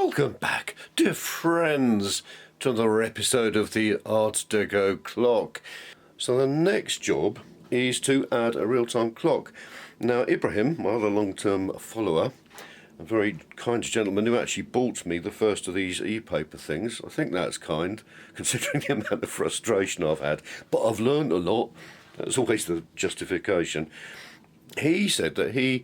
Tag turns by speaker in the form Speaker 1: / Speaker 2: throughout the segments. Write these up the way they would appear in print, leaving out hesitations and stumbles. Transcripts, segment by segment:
Speaker 1: Welcome back, dear friends, to another episode of the Art Deco Clock. So the next job is to add a real-time clock. Now Ibrahim, my other long-term follower, a very kind gentleman who actually bought me the first of these e-paper things. I think that's kind, considering the amount of frustration I've had. But I've learned a lot. That's always the justification. He said that he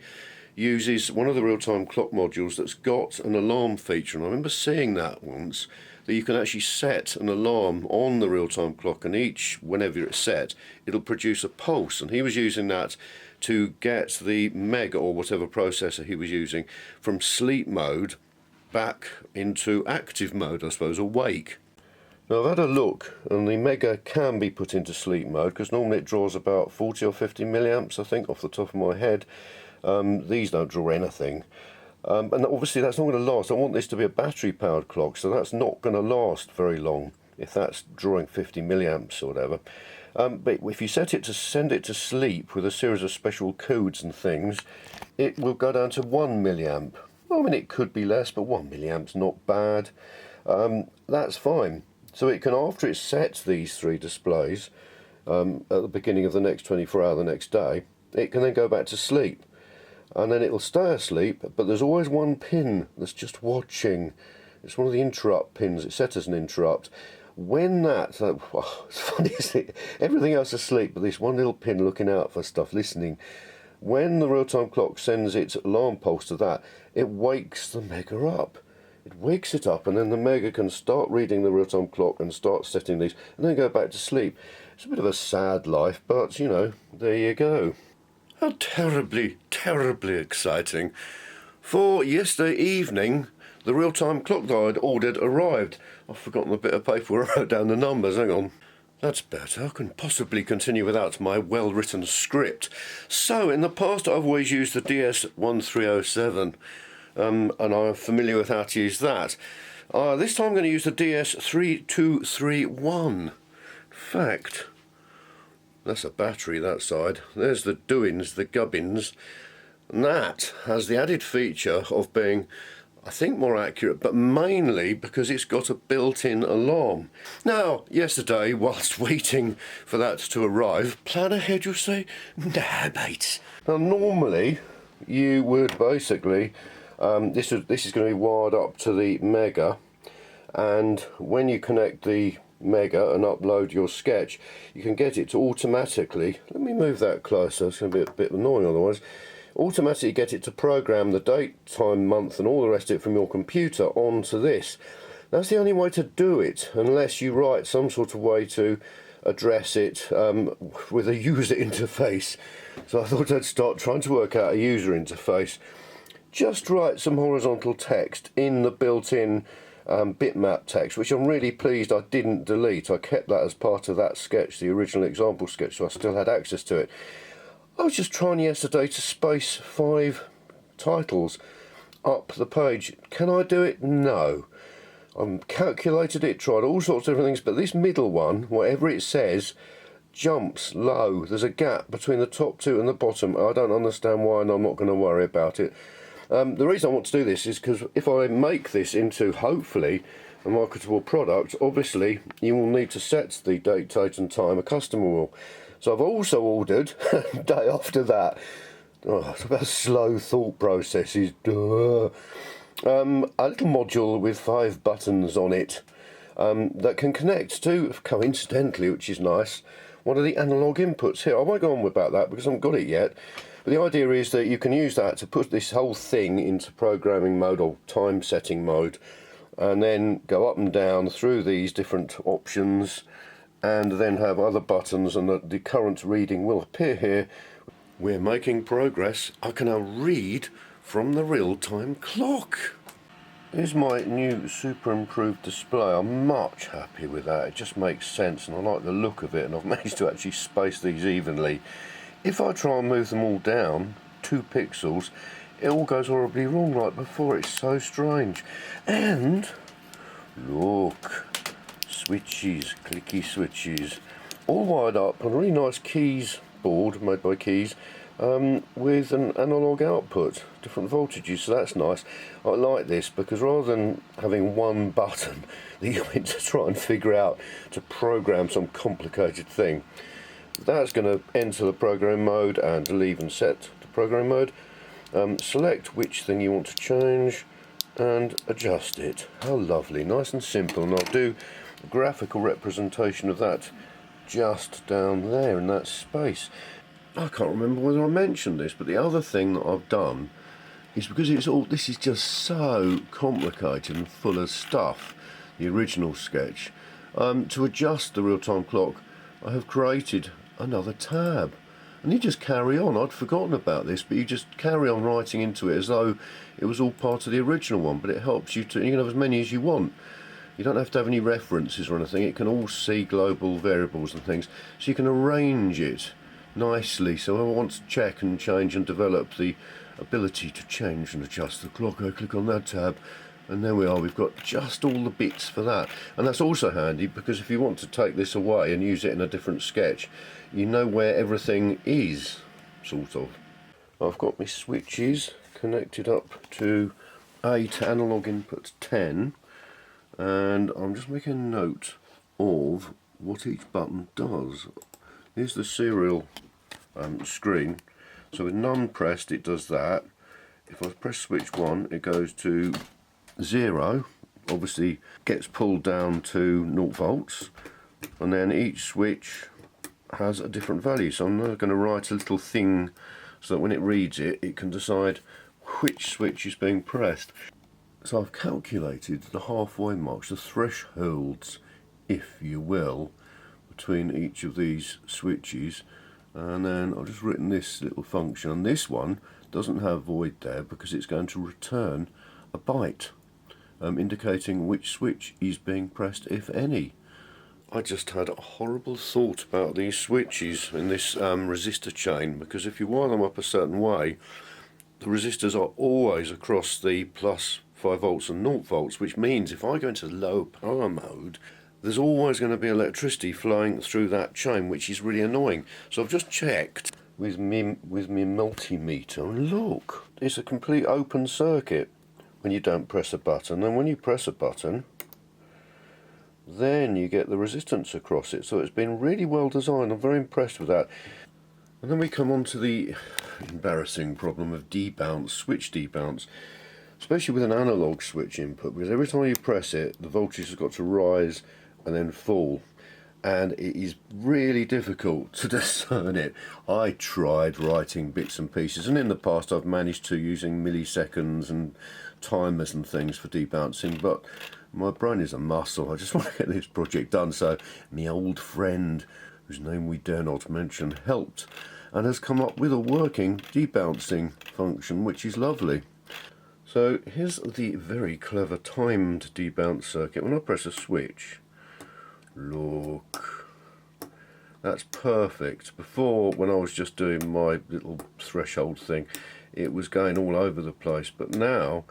Speaker 1: uses one of the real-time clock modules that's got an alarm feature, and I remember seeing that once, that you can actually set an alarm on the real-time clock, and whenever it's set, it'll produce a pulse, and he was using that to get the Mega, or whatever processor he was using, from sleep mode back into active mode, I suppose, awake. Now I've had a look, and the Mega can be put into sleep mode, because normally it draws about 40 or 50 milliamps, I think, off the top of my head. These don't draw anything, and obviously that's not going to last. I want this to be a battery powered clock, so that's not going to last very long if that's drawing 50 milliamps or whatever. But if you set it to send it to sleep with a series of special codes and things, it will go down to 1 milliamp. I mean, it could be less, but 1 milliamp's not bad. That's fine. So it can, after it sets these three displays at the beginning of the next 24 hour, the next day, it can then go back to sleep. And then it'll stay asleep, but there's always one pin that's just watching. It's one of the interrupt pins. It's set as an interrupt. When that, it's funny, isn't it? Everything else is asleep, but this one little pin looking out for stuff, listening. When the real-time clock sends its alarm pulse to that, it wakes the Mega up. It wakes it up, and then the Mega can start reading the real-time clock and start setting these, and then go back to sleep. It's a bit of a sad life, but, you know, there you go. How terribly, terribly exciting. For yesterday evening, the real-time clock that I'd ordered arrived. I've forgotten the bit of paper where I wrote down the numbers. Hang on. That's better. I can possibly continue without my well-written script. So, in the past, I've always used the DS1307, and I'm familiar with how to use that. This time I'm going to use the DS3231. In fact, that's a battery, that side. There's the doings, the gubbins. And that has the added feature of being, I think, more accurate, but mainly because it's got a built-in alarm. Now, yesterday, whilst waiting for that to arrive, plan ahead, you say? Nah, mate. Now, normally, you would basically, this is going to be wired up to the Mega, and when you connect the Mega and upload your sketch, you can get it to automatically, let me move that closer, it's going to be a bit annoying otherwise, automatically get it to program the date, time, month and all the rest of it from your computer onto this. That's the only way to do it, unless you write some sort of way to address it with a user interface. So I thought I'd start trying to work out a user interface. Just write some horizontal text in the built-in bitmap text, which I'm really pleased I didn't delete. I kept that as part of that sketch, the original example sketch, so I still had access to it. I was just trying yesterday to space 5 titles up the page. Can I do it? No. I calculated it, tried all sorts of different things, but this middle one, whatever it says, jumps low. There's a gap between the top two and the bottom. I don't understand why, and I'm not going to worry about it. The reason I want to do this is because if I make this into, hopefully, a marketable product, obviously you will need to set the date and time, a customer will. So I've also ordered, day after that, it's about slow thought processes, a little module with 5 buttons on it that can connect to, coincidentally, which is nice, one of the analog inputs here. I won't go on about that because I haven't got it yet. But the idea is that you can use that to put this whole thing into programming mode or time setting mode, and then go up and down through these different options, and then have other buttons, and the current reading will appear here. We're making progress. I can now read from the real-time clock. Here's my new super improved display. I'm much happy with that. It just makes sense, and I like the look of it, and I've managed to actually space these evenly. If I try and move them all down 2 pixels, it all goes horribly wrong like before. It's so strange. And look, switches, clicky switches, all wired up on a really nice keys board made by Keys with an analog output, different voltages, so that's nice. I like this because rather than having one button that you need to try and figure out to program some complicated thing, that's going to enter the program mode and leave and set the program mode. Select which thing you want to change and adjust it. How lovely, nice and simple, and I'll do a graphical representation of that just down there in that space. I can't remember whether I mentioned this, but the other thing that I've done is because this is just so complicated and full of stuff, the original sketch, to adjust the real-time clock, I have created another tab. And you just carry on. I'd forgotten about this, but you just carry on writing into it as though it was all part of the original one, but it helps you you can have as many as you want. You don't have to have any references or anything. It can all see global variables and things, so you can arrange it nicely. So I want to check and change and develop the ability to change and adjust the clock. I click on that tab, and there we are. We've got just all the bits for that. And that's also handy because if you want to take this away and use it in a different sketch, you know where everything is, sort of. I've got my switches connected up to 8 analog input 10, and I'm just making a note of what each button does. Here's the serial screen. So with none pressed, it does that. If I press switch 1, it goes to 0, obviously gets pulled down to 0 volts, and then each switch has a different value. So I'm now going to write a little thing so that when it reads it, it can decide which switch is being pressed. So I've calculated the halfway marks, the thresholds, if you will, between each of these switches, and then I've just written this little function, and this one doesn't have void there because it's going to return a byte indicating which switch is being pressed, if any. I just had a horrible thought about these switches in this resistor chain, because if you wire them up a certain way, the resistors are always across the plus 5 volts and 0 volts, which means if I go into low power mode, there's always going to be electricity flowing through that chain, which is really annoying. So I've just checked with me multimeter, and look, it's a complete open circuit when you don't press a button, and when you press a button, then you get the resistance across it. So it's been really well designed. I'm very impressed with that. And then we come on to the embarrassing problem of debounce, switch debounce, especially with an analog switch input, because every time you press it, the voltage has got to rise and then fall, and it is really difficult to discern it. I tried writing bits and pieces, and in the past I've managed to using milliseconds and timers and things for debouncing, but my brain is a muscle. I just want to get this project done. So my old friend, whose name we dare not mention, helped and has come up with a working debouncing function, which is lovely. So here's the very clever timed debounce circuit. When I press a switch, look, that's perfect. Before, when I was just doing my little threshold thing, it was going all over the place, but now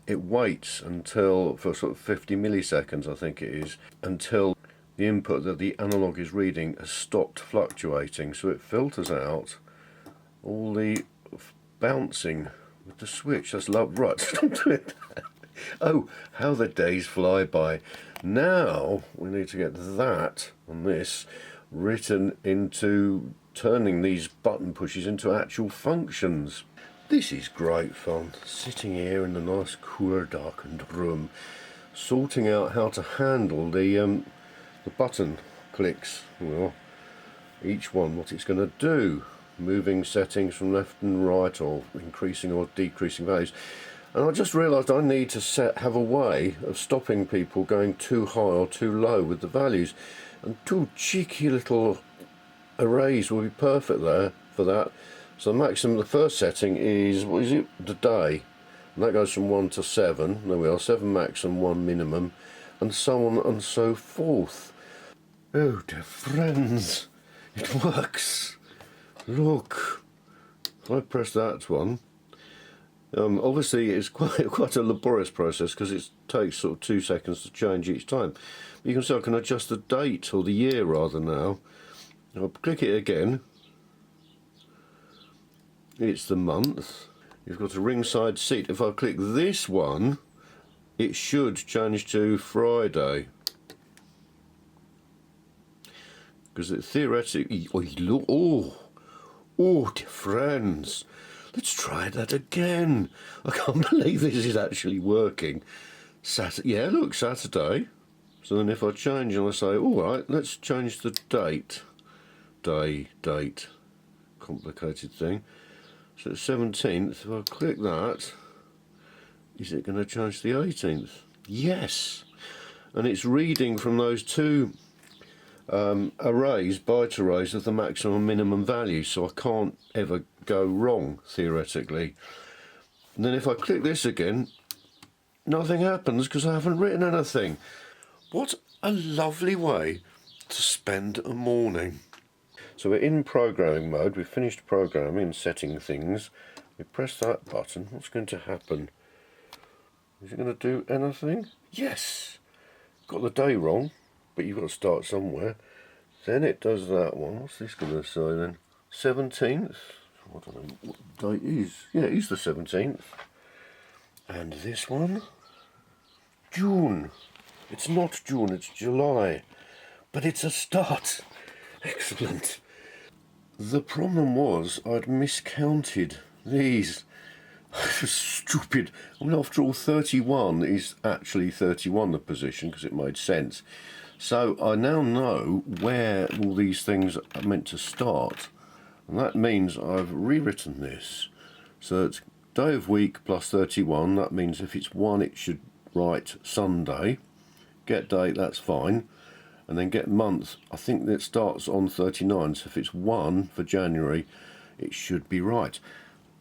Speaker 1: it waits until, for sort of 50 milliseconds I think it is, until the input that the analog is reading has stopped fluctuating, so it filters out all the bouncing with the switch. That's love. Right, stop doing that. Oh, how the days fly by. Now we need to get that on this written into turning these button pushes into actual functions. This is great fun, sitting here in the nice cool darkened room, sorting out how to handle the button clicks. Well, each one what it's going to do, moving settings from left and right, or increasing or decreasing values. And I just realised I need to have a way of stopping people going too high or too low with the values, and two cheeky little arrays will be perfect there for that. So the maximum, the first setting is, what is it, the day, and that goes from 1 to 7, there we are, 7 max and 1 minimum, and so on and so forth. Oh dear friends, it works. Look, if I press that one, obviously it's quite a laborious process because it takes sort of 2 seconds to change each time. But you can see I can adjust the date, or the year rather now. I'll click it again. it's the month. You've got a ringside seat. If I click this one, it should change to Friday. Because it theoretically, dear friends, let's try that again. I can't believe this is actually working. Yeah, look, Saturday. So then if I change and I say, all right, let's change the date. Date, complicated thing. So it's 17th, if I click that, is it going to change the 18th? Yes! And it's reading from those two arrays, byte arrays of the maximum and minimum value, so I can't ever go wrong, theoretically. And then if I click this again, nothing happens because I haven't written anything. What a lovely way to spend a morning. So we're in programming mode, we've finished programming and setting things. We press that button, what's going to happen? Is it going to do anything? Yes! Got the day wrong, but you've got to start somewhere. Then it does that one. What's this going to say then? 17th? I don't know what the date is. Yeah, it is the 17th. And this one? June. It's not June, it's July. But it's a start. Excellent. The problem was I'd miscounted these. It was stupid. I mean, after all, 31 is actually 31 the position because it made sense. So I now know where all these things are meant to start. And that means I've rewritten this. So it's day of week plus 31. That means if it's 1, it should write Sunday. Get date, that's fine. And then get month, I think that starts on 39. So if it's 1 for January, it should be right.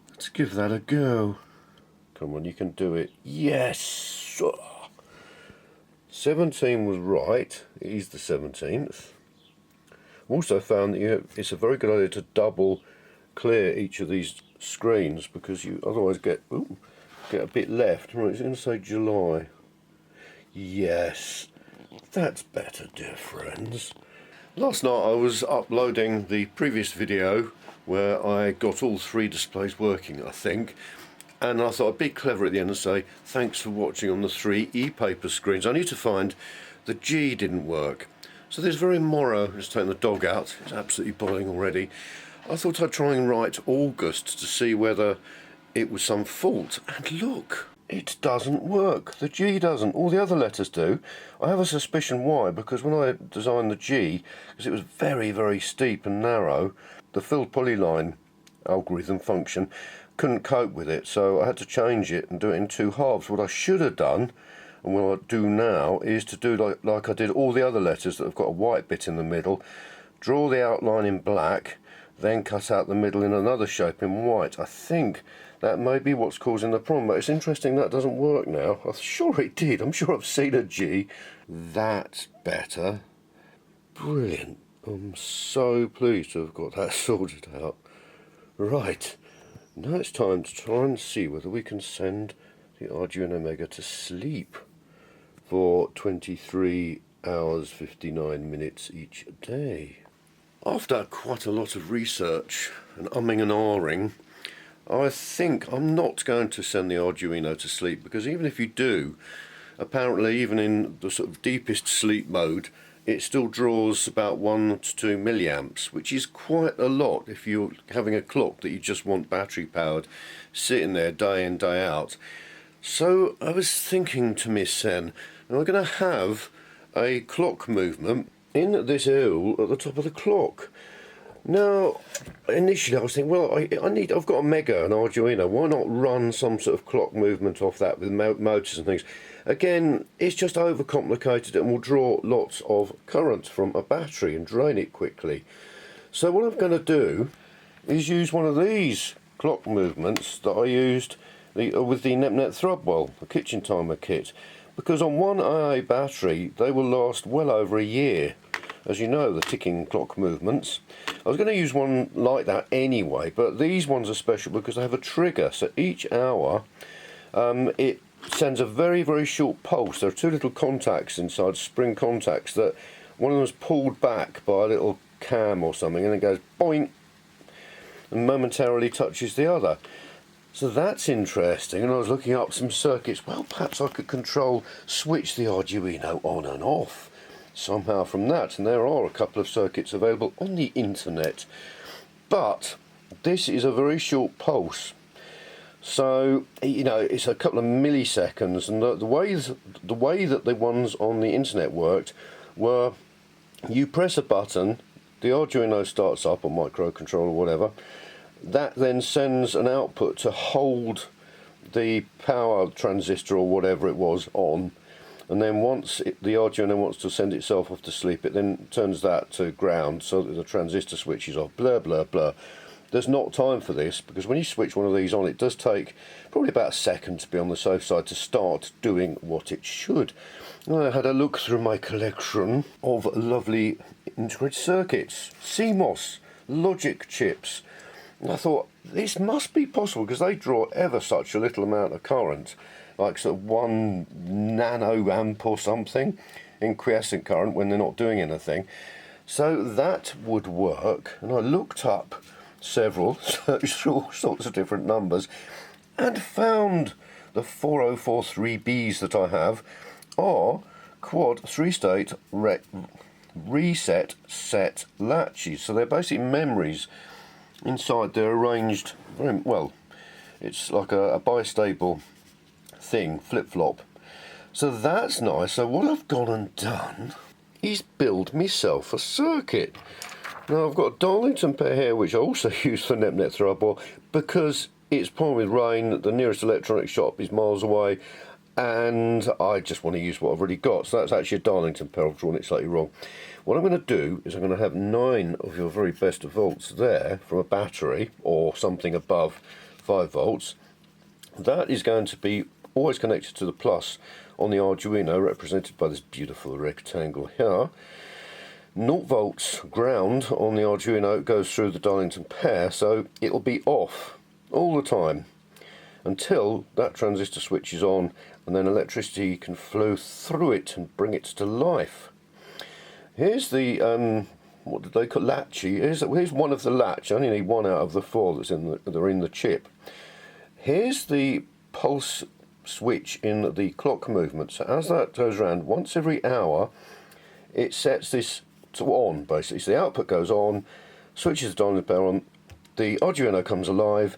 Speaker 1: Let's give that a go. Come on, you can do it. Yes! 17 was right. It is the 17th. I've also found that it's a very good idea to double clear each of these screens because you otherwise get a bit left. Right, it's going to say July. Yes, that's better, dear friends. Last night I was uploading the previous video where I got all 3 displays working, I think, and I thought I'd be clever at the end and say thanks for watching on the 3 e-paper screens. I need to find the G didn't work. So this very morrow, just taking the dog out, it's absolutely boiling already. I thought I'd try and write August to see whether it was some fault, and look, it doesn't work. The G doesn't. All the other letters do. I have a suspicion why, because when I designed the G, because it was very, very steep and narrow, the filled polyline algorithm function couldn't cope with it, so I had to change it and do it in 2 halves. What I should have done, and what I do now, is to do like I did all the other letters that have got a white bit in the middle, draw the outline in black, then cut out the middle in another shape in white. I think that may be what's causing the problem, but it's interesting that doesn't work now. I'm sure it did. I'm sure I've seen a G. That's better. Brilliant. I'm so pleased to have got that sorted out. Right, now it's time to try and see whether we can send the Arduino Mega to sleep for 23 hours 59 minutes each day. After quite a lot of research and umming and ahhing, I think I'm not going to send the Arduino to sleep, because even if you do, apparently even in the sort of deepest sleep mode, it still draws about 1 to 2 milliamps, which is quite a lot if you're having a clock that you just want battery powered, sitting there day in, day out. So I was thinking to Miss Sen, and we're going to have a clock movement in this L at the top of the clock. Now, initially I was thinking, well, I've got a Mega, an Arduino, why not run some sort of clock movement off that with motors and things? Again, it's just overcomplicated and will draw lots of current from a battery and drain it quickly. So what I'm going to do is use one of these clock movements that I used with the NepNet Thrubwell, the kitchen timer kit, because on one AA battery they will last well over a year. As you know, the ticking clock movements. I was going to use one like that anyway, but these ones are special because they have a trigger. So each hour it sends a very, very short pulse. There are 2 little contacts inside, spring contacts, that one of them is pulled back by a little cam or something, and it goes boing. and momentarily touches the other. So that's interesting, and I was looking up some circuits. Well, perhaps I could switch the Arduino on and off somehow from that, and there are a couple of circuits available on the internet. But this is a very short pulse, so it's a couple of milliseconds, and the way that the ones on the internet worked were you press a button, the Arduino starts up, or microcontroller or whatever. That then sends an output to hold the power transistor or whatever it was on, and then once the Arduino wants to send itself off to sleep, it then turns that to ground so that the transistor switches off. Blah blah blah. There's not time for this, because when you switch one of these on, it does take probably about a second to be on the safe side to start doing what it should. I had a look through my collection of lovely integrated circuits, CMOS logic chips. And I thought, this must be possible, because they draw ever such a little amount of current, like sort of 1 nanoamp or something in quiescent current when they're not doing anything. So that would work, and I looked up several, searched through all sorts of different numbers, and found the 4043Bs that I have are quad 3-state reset set latches. So they're basically memories. Inside they're arranged very well. It's like a bistable thing, flip-flop. So that's nice. So what I've gone and done is build myself a circuit. Now I've got a Darlington pair here, which I also use for NetNet throw-up, because it's pouring with rain, the nearest electronics shop is miles away, and I just want to use what I've already got. So that's actually a Darlington pair. I've drawn it slightly wrong. What I'm going to do is I'm going to have 9 of your very best volts there from a battery or something above 5 volts. That is going to be always connected to the plus on the Arduino, represented by this beautiful rectangle here. 0 volts ground on the Arduino goes through the Darlington pair, so it'll be off all the time until that transistor switches on, and then electricity can flow through it and bring it to life. Here's the what did they call latchy? Here's one of the latch. I only need 1 out of the 4 that are in the chip. Here's the pulse switch in the clock movement. So as that goes around, once every hour, it sets this to on, basically. So the output goes on, switches the Darlington power on, the Arduino comes alive,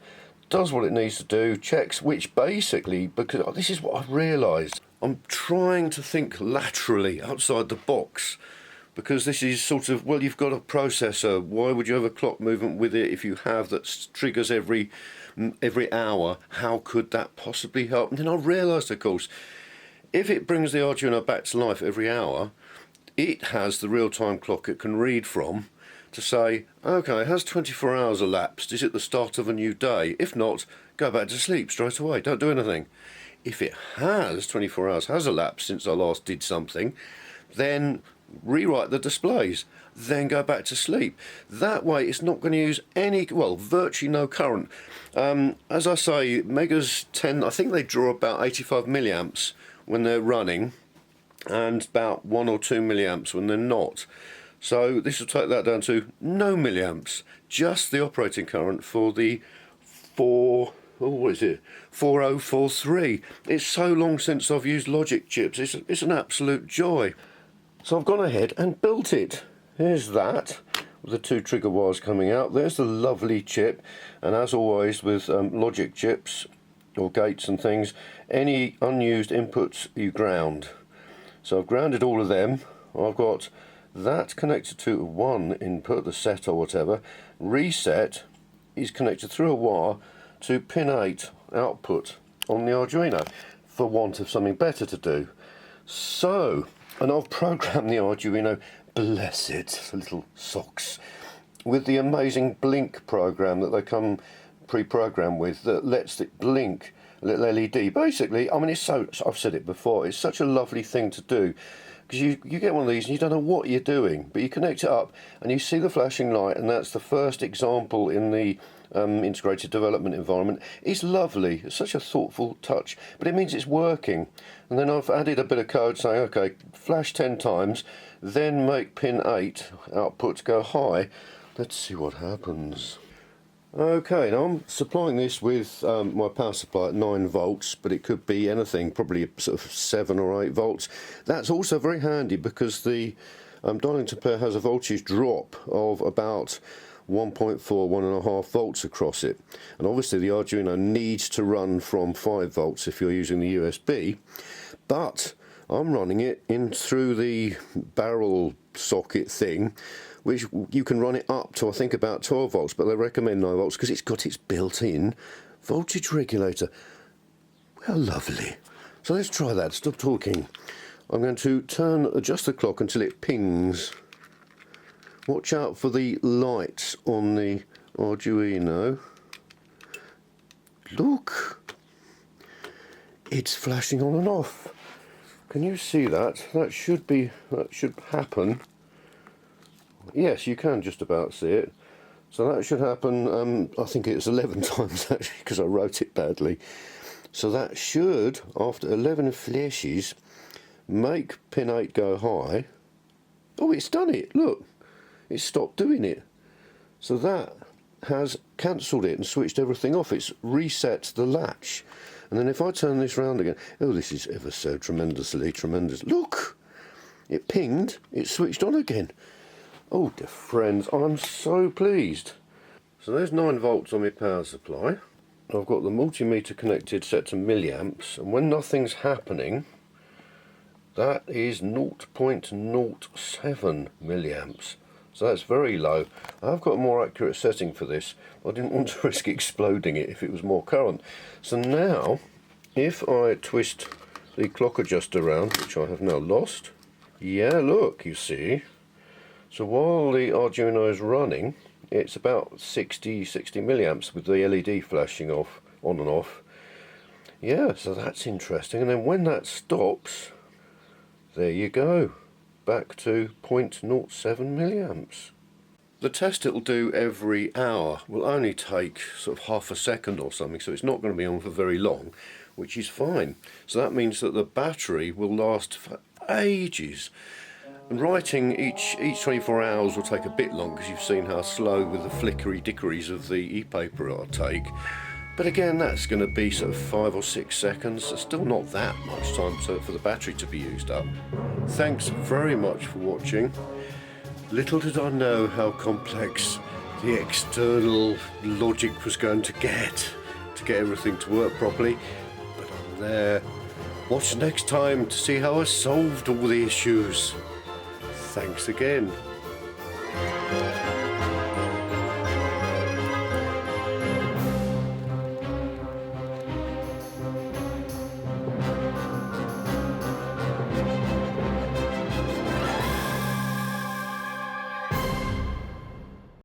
Speaker 1: does what it needs to do, checks, which basically, because this is what I've realised, I'm trying to think laterally, outside the box, because this is sort of, well, you've got a processor, why would you have a clock movement with it if you have that triggers every hour? How could that possibly help? And then I realised, of course, if it brings the Arduino back to life every hour, it has the real-time clock it can read from to say, okay, has 24 hours elapsed? Is it the start of a new day? If not, go back to sleep straight away, don't do anything. If it has 24 hours has elapsed since I last did something, then rewrite the displays, then go back to sleep. That way it's not going to use virtually no current. As I say, Megas I think they draw about 85 milliamps when they're running, and about 1 or 2 milliamps when they're not. So this will take that down to no milliamps, just the operating current for the 4043. It's so long since I've used logic chips, it's an absolute joy. So I've gone ahead and built it. Here's that, with the 2 trigger wires coming out. There's the lovely chip, and as always with logic chips or gates and things, any unused inputs you ground. So I've grounded all of them. I've got that connected to 1 input, the set or whatever. Reset is connected through a wire to pin 8 output on the Arduino, for want of something better to do. So, and I've programmed the Arduino, bless it, little socks, with the amazing blink program that they come pre-programmed with, that lets it blink a little LED. Basically, I mean, I've said it before, it's such a lovely thing to do, because you get one of these and you don't know what you're doing, but you connect it up and you see the flashing light, and that's the first example in the integrated development environment. It's lovely, it's such a thoughtful touch, but it means it's working. And then I've added a bit of code saying, okay, flash 10 times, then make pin 8 outputs go high. Let's see what happens. Okay, now I'm supplying this with my power supply at 9 volts, but it could be anything, probably sort of 7 or 8 volts. That's also very handy because the Darlington pair has a voltage drop of about 1.4, 1.5 volts across it. And obviously the Arduino needs to run from 5 volts if you're using the USB, but I'm running it in through the barrel socket thing, which you can run it up to I think about 12 volts, but they recommend 9 volts because it's got its built-in voltage regulator. Well, lovely. So let's try that. Stop talking. I'm going to adjust the clock until it pings. Watch out for the lights on the Arduino. Look, it's flashing on and off. Can you see that? That should happen. Yes, you can just about see it. So that should happen, I think it's 11 times actually, because I wrote it badly. So that should, after 11 flashes, make pin 8 go high. Oh, it's done it, look. It stopped doing it. So that has cancelled it and switched everything off. It's reset the latch. And then if I turn this round again, oh, this is ever so tremendously tremendous. Look, it pinged, it switched on again. Oh dear friends, I'm so pleased. So there's 9 volts on my power supply. I've got the multimeter connected set to milliamps, and when nothing's happening, that is 0.07 milliamps. So that's very low. I've got a more accurate setting for this. I didn't want to risk exploding it if it was more current. So now, if I twist the clock adjuster around, which I have now lost, yeah, look, you see. So while the Arduino is running, it's about 60 milliamps with the LED flashing off, on and off. Yeah, so that's interesting. And then when that stops, there you go, back to 0.07 milliamps. The test it'll do every hour will only take sort of half a second or something, so it's not going to be on for very long, which is fine. So that means that the battery will last for ages. And writing each 24 hours will take a bit long, because you've seen how slow with the flickery dickeries of the e-paper it'll take. But again, that's going to be sort of 5 or 6 seconds, so still not that much time for the battery to be used up. Thanks very much for watching. Little did I know how complex the external logic was going to get everything to work properly, but I'm there. Watch next time to see how I solved all the issues. Thanks again.